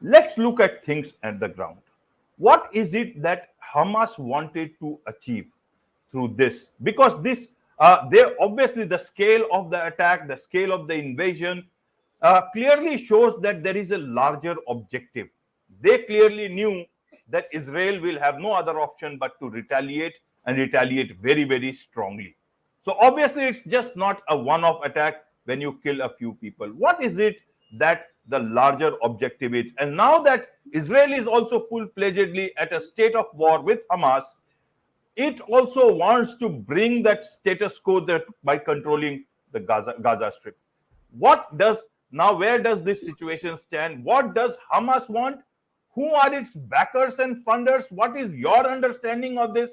Let's look at things at the ground. What is it that Hamas wanted to achieve through this? Because this, there obviously the scale of the attack, the scale of the invasion, clearly shows that there is a larger objective. They clearly knew that Israel will have no other option but to retaliate and retaliate very, very strongly. So obviously, it's just not a one-off attack when you kill a few people. What is it that the larger objective is? And now that Israel is also full-fledgedly at a state of war with Hamas, it also wants to bring that status quo that by controlling the Gaza Strip. What does now? Where does this situation stand? What does Hamas want? Who are its backers and funders? What is your understanding of this?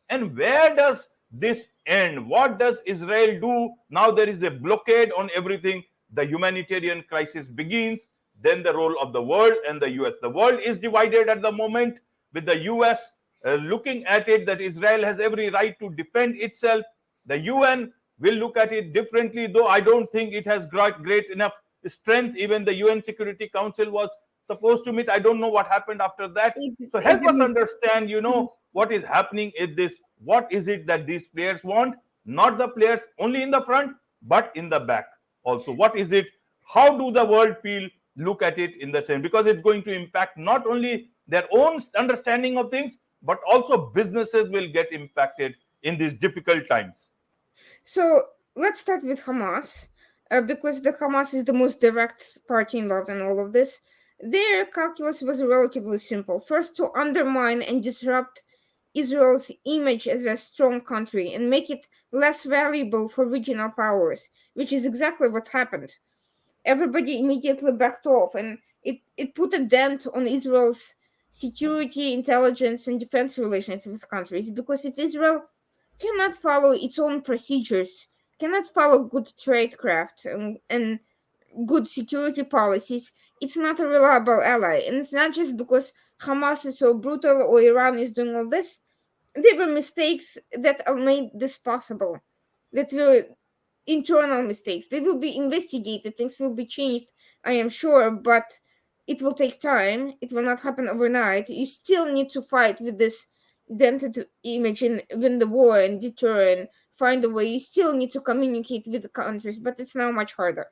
And where does this end? What does Israel do? Now there is a blockade on everything. The humanitarian crisis begins. Then the role of the world and the US. The world is divided at the moment, with the US looking at it that Israel has every right to defend itself. The UN will look at it differently, though I don't think it has great enough strength. Even the UN Security Council was supposed to meet. I don't know what happened after that. So help us understand, what is happening in this. What is it that these players want? Not the players only in the front, but in the back also. What is it? How do the world feel? Look at it in the same, because it's going to impact not only their own understanding of things, but also businesses will get impacted in these difficult times. So let's start with Hamas, because the Hamas is the most direct party involved in all of this. Their calculus was relatively simple. First, to undermine and disrupt Israel's image as a strong country and make it less valuable for regional powers, which is exactly what happened. Everybody immediately backed off, and it put a dent on Israel's security, intelligence, and defense relations with countries, because if Israel cannot follow its own procedures, cannot follow good tradecraft and good security policies, it's not a reliable ally. And it's not just because Hamas is so brutal or Iran is doing all this. There were mistakes that made this possible, that were internal mistakes. They will be investigated, things will be changed, I am sure, but it will take time. It will not happen overnight. You still need to fight with this dented image and win the war and deter and find a way. You still need to communicate with the countries, but it's now much harder.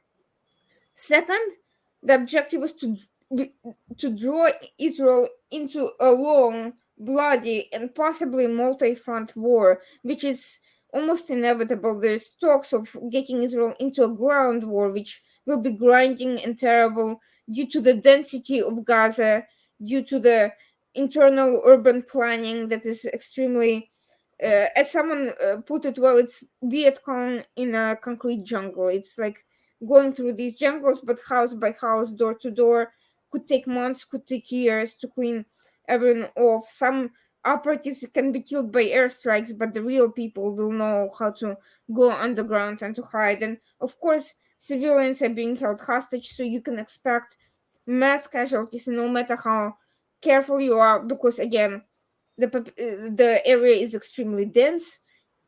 Second, the objective was to draw Israel into a long, bloody, and possibly multi-front war, which is almost inevitable. There's talks of getting Israel into a ground war, which will be grinding and terrible due to the density of Gaza, due to the internal urban planning that is extremely, as someone put it well, it's Viet Cong in a concrete jungle. It's like going through these jungles, but house by house, door to door. Could take months, could take years to clean everyone off. Some operatives can be killed by airstrikes, but the real people will know how to go underground and to hide. And of course, civilians are being held hostage, so you can expect mass casualties no matter how careful you are, because again, the area is extremely dense.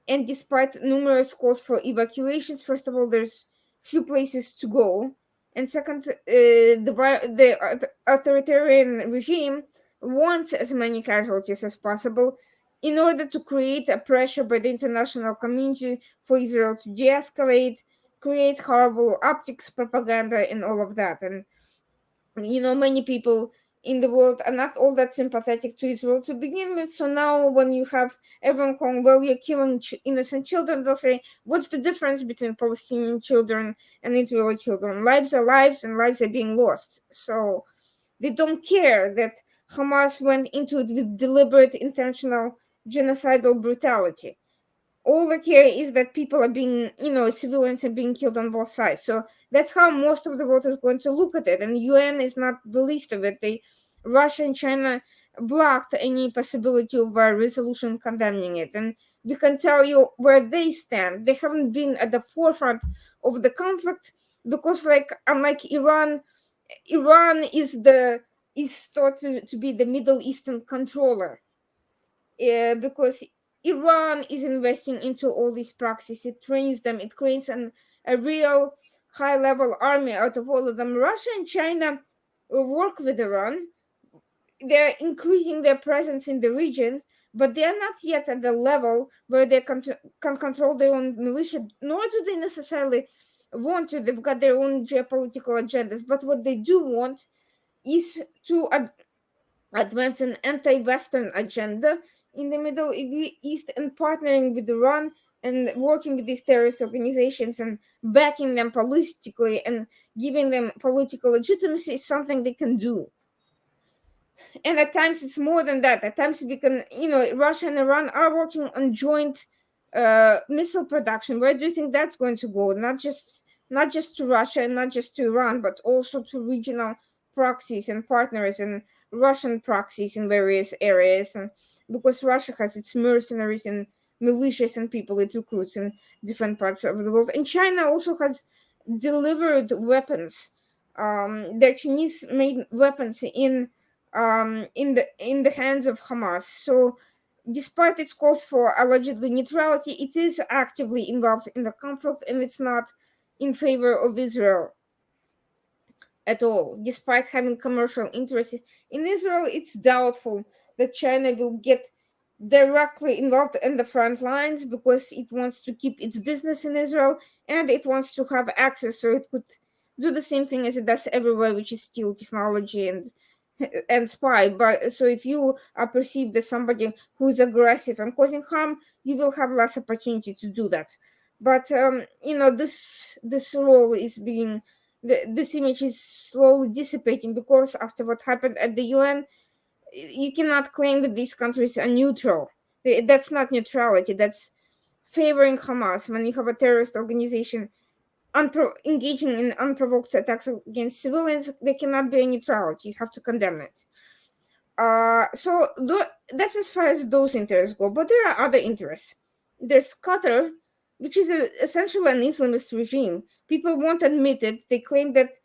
And despite numerous calls for evacuations, first of all, there's few places to go, and second, the authoritarian regime wants as many casualties as possible in order to create a pressure by the international community for Israel to de-escalate, create horrible optics propaganda, and all of that. And many people in the world are not all that sympathetic to Israel to begin with. So now, when you have everyone calling, well, you're killing innocent children, they'll say, what's the difference between Palestinian children and Israeli children? Lives are lives, and lives are being lost. So they don't care that Hamas went into it with deliberate, intentional, genocidal brutality. All they care is that people are being, civilians are being killed on both sides. So that's how most of the world is going to look at it. And UN is not the least of it. Russia and China blocked any possibility of a resolution condemning it. And we can tell you where they stand. They haven't been at the forefront of the conflict because, like, unlike Iran is thought to be the Middle Eastern controller. Because Iran is investing into all these practices. It trains them. It creates a real high-level army out of all of them. Russia and China work with Iran. They're increasing their presence in the region, but they are not yet at the level where they can control their own militia, nor do they necessarily want to. They've got their own geopolitical agendas, but what they do want is to advance an anti-Western agenda in the Middle East and partnering with Iran and working with these terrorist organizations and backing them politically and giving them political legitimacy is something they can do. And at times it's more than that. At times we can, Russia and Iran are working on joint missile production. Where do you think that's going to go? Not just to Russia and not just to Iran, but also to regional proxies and partners and Russian proxies in various areas. And because Russia has its mercenaries and militias and people it recruits in different parts of the world, and China also has delivered weapons. Their Chinese-made weapons in the hands of Hamas. So, despite its calls for allegedly neutrality, it is actively involved in the conflict, and it's not in favor of Israel at all. Despite having commercial interests in Israel, it's doubtful that China will get directly involved in the front lines because it wants to keep its business in Israel and it wants to have access so it could do the same thing as it does everywhere, which is steal technology and spy. But so if you are perceived as somebody who is aggressive and causing harm, you will have less opportunity to do that. But this role is being this image is slowly dissipating because after what happened at the UN, you cannot claim that these countries are neutral. That's not neutrality. That's favoring Hamas. When you have a terrorist organization engaging in unprovoked attacks against civilians, there cannot be a neutrality. You have to condemn it. That's as far as those interests go. But there are other interests. There's Qatar, which is essentially an Islamist regime. People won't admit it. They claim that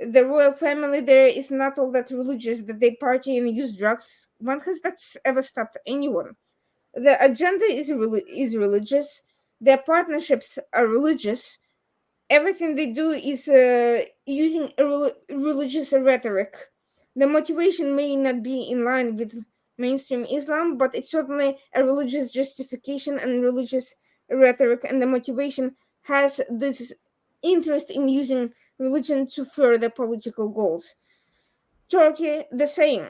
the royal family there is not all that religious, that they party and use drugs. When has that ever stopped anyone? The agenda is religious. Their partnerships are religious. Everything they do is using religious rhetoric. The motivation may not be in line with mainstream Islam, but it's certainly a religious justification and religious rhetoric, and the motivation has this interest in using religion to further political goals. Turkey, the same.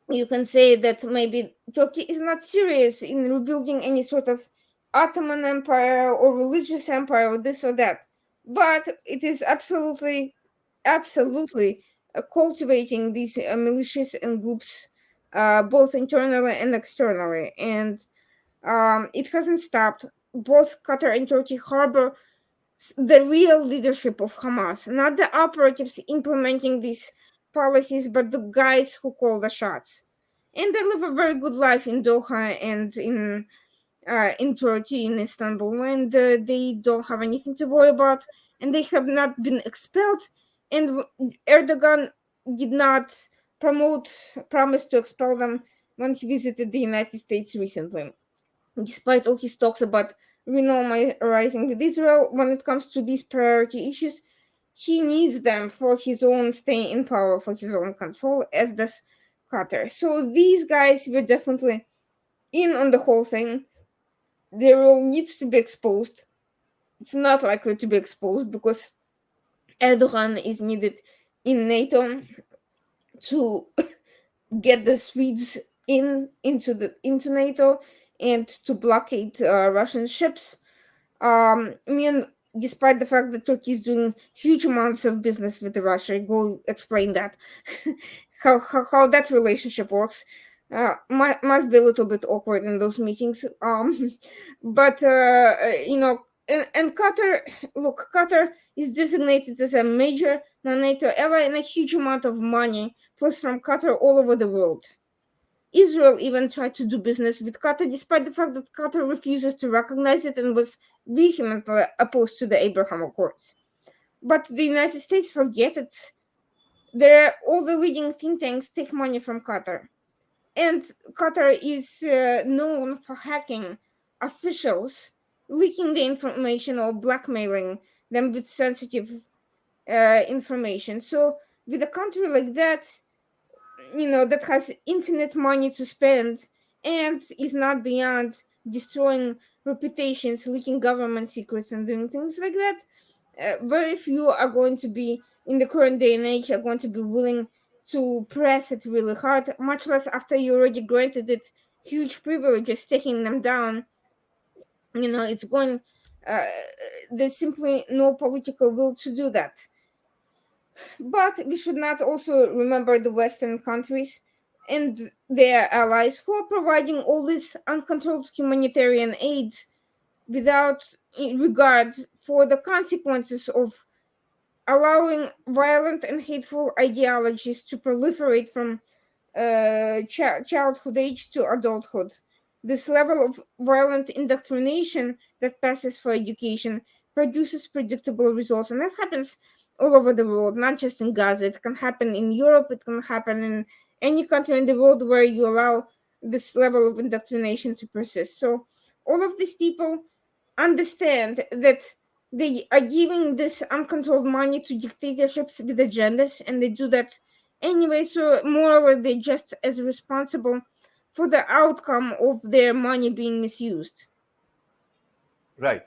You can say that maybe Turkey is not serious in rebuilding any sort of Ottoman Empire or religious empire or this or that, but it is absolutely cultivating these militias and groups, both internally and externally, and it hasn't stopped. Both Qatar and Turkey harbor the real leadership of Hamas, not the operatives implementing these policies, but the guys who call the shots. And they live a very good life in Doha and in Turkey, in Istanbul, and they don't have anything to worry about, and they have not been expelled. And Erdogan did not promise to expel them when he visited the United States recently. Despite all his talks about renormalizing with Israel, when it comes to these priority issues, he needs them for his own stay in power, for his own control, as does Qatar. So these guys were definitely in on the whole thing. Their role needs to be exposed. It's not likely to be exposed because Erdogan is needed in NATO to get the Swedes into NATO and to blockade Russian ships. Despite the fact that Turkey is doing huge amounts of business with Russia, go explain that. how that relationship works. Must be a little bit awkward in those meetings. But and Qatar, look, Qatar is designated as a major non-NATO ally, and a huge amount of money flows from Qatar all over the world. Israel even tried to do business with Qatar, despite the fact that Qatar refuses to recognize it and was vehemently opposed to the Abraham Accords. But the United States forget it. All the leading think tanks take money from Qatar. And Qatar is known for hacking officials, leaking the information or blackmailing them with sensitive information. So with a country like that, that has infinite money to spend and is not beyond destroying reputations, leaking government secrets, and doing things like that. Very few are going to be, in the current day and age, are going to be willing to press it really hard, much less after you already granted it huge privileges, taking them down. It's going, uh, there's simply no political will to do that. But we should not also remember the Western countries and their allies who are providing all this uncontrolled humanitarian aid without regard for the consequences of allowing violent and hateful ideologies to proliferate from childhood age to adulthood. This level of violent indoctrination that passes for education produces predictable results, and that happens all over the world, not just in Gaza. It can happen in Europe, it can happen in any country in the world where you allow this level of indoctrination to persist. So, all of these people understand that they are giving this uncontrolled money to dictatorships with agendas, and they do that anyway. So morally, they're just as responsible for the outcome of their money being misused. Right,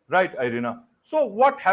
right, Irina. So what happened